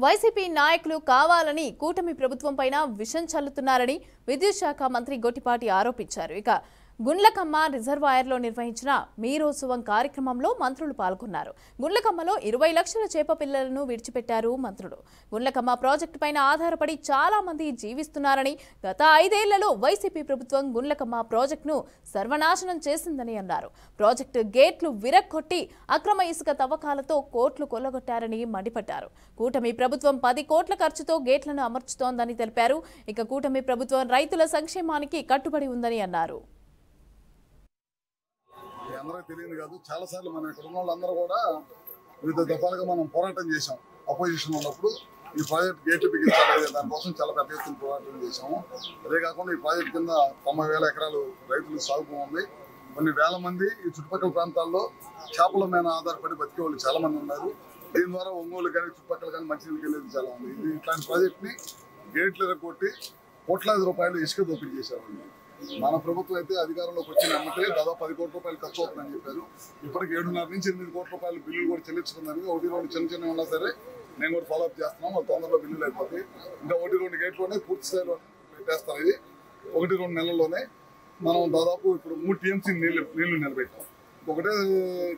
YCP నాయకులు కావాలని కూటమి ప్రభుత్వంపైన విషం చల్లుతున్నారని విద్యుత్ శాఖ మంత్రి గొట్టిపాటి ఆరోపించారు. ఇక గుండ్లకమ్మ రిజర్వాయర్లో నిర్వహించిన మీరోత్సవం కార్యక్రమంలో మంత్రులు పాల్గొన్నారు. గుండ్లకమ్మలో 20 లక్షల చేప పిల్లలను విడిచిపెట్టారు మంత్రులు. గుండ్లకమ్మ ప్రాజెక్టు పైన ఆధారపడి చాలా మంది జీవిస్తున్నారని, గత 5 ఏళ్లలో వైసీపీ ప్రభుత్వం గుండ్లకమ్మ ప్రాజెక్టును సర్వనాశనం చేసిందని అన్నారు. ప్రాజెక్టు గేట్లు విరక్కొట్టి అక్రమ ఇసుక తవ్వకాలతో కోట్లు కొల్లగొట్టారని మండిపడ్డారు. కూటమి ప్రభుత్వం 10 కోట్ల ఖర్చుతో గేట్లను అమర్చుతోందని తెలిపారు. ఇక కూటమి ప్రభుత్వం రైతుల సంక్షేమానికి కట్టుబడి ఉందని అన్నారు. అందరూ తెలియదు కాదు, చాలా సార్లు మన ఇక్కడ ఉన్న వాళ్ళందరూ కూడా వివిధ దఫాలుగా మనం పోరాటం చేశాం. అపోజిషన్ ఉన్నప్పుడు ఈ ప్రాజెక్ట్ గేట్లు బిగించాలి, దానికోసం చాలా పెద్ద ఎత్తున పోరాటం చేశాము. అదే కాకుండా ఈ ప్రాజెక్ట్ కింద 90,000 ఎకరాలు రైతులు సాగు ఉంది. కొన్ని వేల మంది ఈ చుట్టుపక్కల ప్రాంతాల్లో చేపల మీద ఆధారపడి బతికే వాళ్ళు చాలా మంది ఉన్నారు. దీని ద్వారా ఒంగోలు కానీ చుట్టుపక్కల కానీ మంచినీళ్ళకి వెళ్ళేది చాలా ఉంది. ఇది ఇట్లాంటి ప్రాజెక్ట్ని గేట్లు ఎరగొట్టి కోట్లాది రూపాయలు ఇసుక దోపిడీ చేసేవాళ్ళు. మన ప్రభుత్వం అయితే అధికారంలోకి వచ్చిన వెంటనే దాదాపు 10 కోట్ల రూపాయలు ఖర్చు అవుతుందని చెప్పారు. ఇప్పటికి 7.5 నుంచి 8 కోట్ల రూపాయలు బిల్లులు కూడా చెల్లించుకున్నారు. 1-2 చిన్న ఉన్నా సరే నేను కూడా ఫాలోఅప్ చేస్తున్నాం. వాళ్ళు తొందరలో బిల్లులు అయిపోతాయి. ఇంకా 1-2 గేట్లోనే పూర్తి స్థాయిలో పెట్టేస్తారు. ఇది 1-2 నెలల్లోనే మనం దాదాపు ఇప్పుడు 3 TMC నీళ్లు నిలబెట్టాం. ఒకటే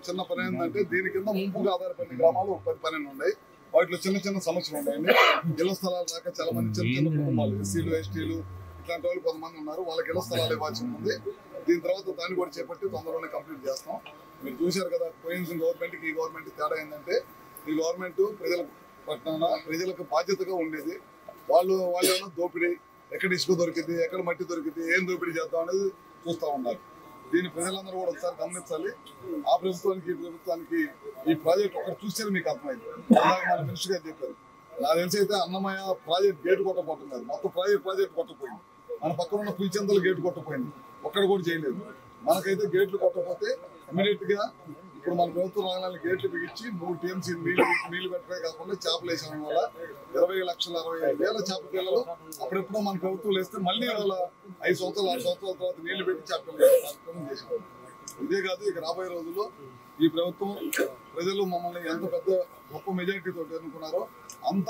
చిన్న పని ఏంటంటే దీని కింద ముంపుగా ఆధారపడిన గ్రామాలు 10-12 ఉన్నాయి. వాటిలో చిన్న సమస్యలు ఉన్నాయండి. ఇళ్ల స్థలాలు రాక చాలా మంది చిన్న కుటుంబాలు, ఎస్సీలు, ఎస్టీలు ఇట్లాంటి వాళ్ళు కొంతమంది ఉన్నారు. వాళ్ళకి ఇళ్ల స్థలాలు ఇవ్వాల్సి ఉంది. దీని తర్వాత దాన్ని కూడా చేపట్టి తొందరలోనే కంప్లీట్ చేస్తాం. మీరు చూశారు కదా, పోయిన గవర్నమెంట్కి ఈ గవర్నమెంట్ తేడా ఏంటంటే ఈ గవర్నమెంట్ ప్రజలకు బాధ్యతగా ఉండేది. వాళ్ళు ఏమైనా దోపిడీ, ఎక్కడ ఇసుక దొరికింది, ఎక్కడ మట్టి దొరికింది, ఏం దోపిడీ చేద్దాం అనేది చూస్తూ ఉన్నారు. దీన్ని ప్రజలందరూ కూడా ఒకసారి గమనించాలి. ఆ ప్రభుత్వానికి ఈ ప్రభుత్వానికి ఈ ప్రాజెక్ట్ ఒకటి చూస్తే మీకు అర్థమైంది. అలాగే మన మినిస్టర్ గారు చెప్పారు. నాకు తెలిసి అయితే అన్నమయ్య ప్రాజెక్ట్ గేటు కొట్టబోతున్నారు. మొత్తం ప్రాజెక్ట్ కొట్టకపోయింది. మన పక్కన ఉన్న పులిచెంతలు గేటు కొట్టపోయింది. ఒక్కడ కూడా చేయలేదు. మనకైతే గేట్లు కొట్టకపోతే ఇమీడియట్ గా ఇప్పుడు మన ప్రభుత్వం రాగానే గేట్లు బిగించి 3 TMC నీళ్లు పెట్టడమే కాకుండా చేపలు వేసాం వల్ల 20,65,000 చేప పిల్లలు అప్పుడెప్పుడో మన ప్రభుత్వం వేస్తే మళ్ళీ వాళ్ళ 5 సంవత్సరాలు 6 సంవత్సరాల తర్వాత నీళ్లు పెట్టి చేపలు చేసాం. ఇదే కాదు, ఇక రాబోయే రోజుల్లో ఈ ప్రభుత్వం ప్రజలు మమ్మల్ని ఎంత పెద్ద గొప్ప మెజారిటీతో ఎన్నుకున్నారో అంత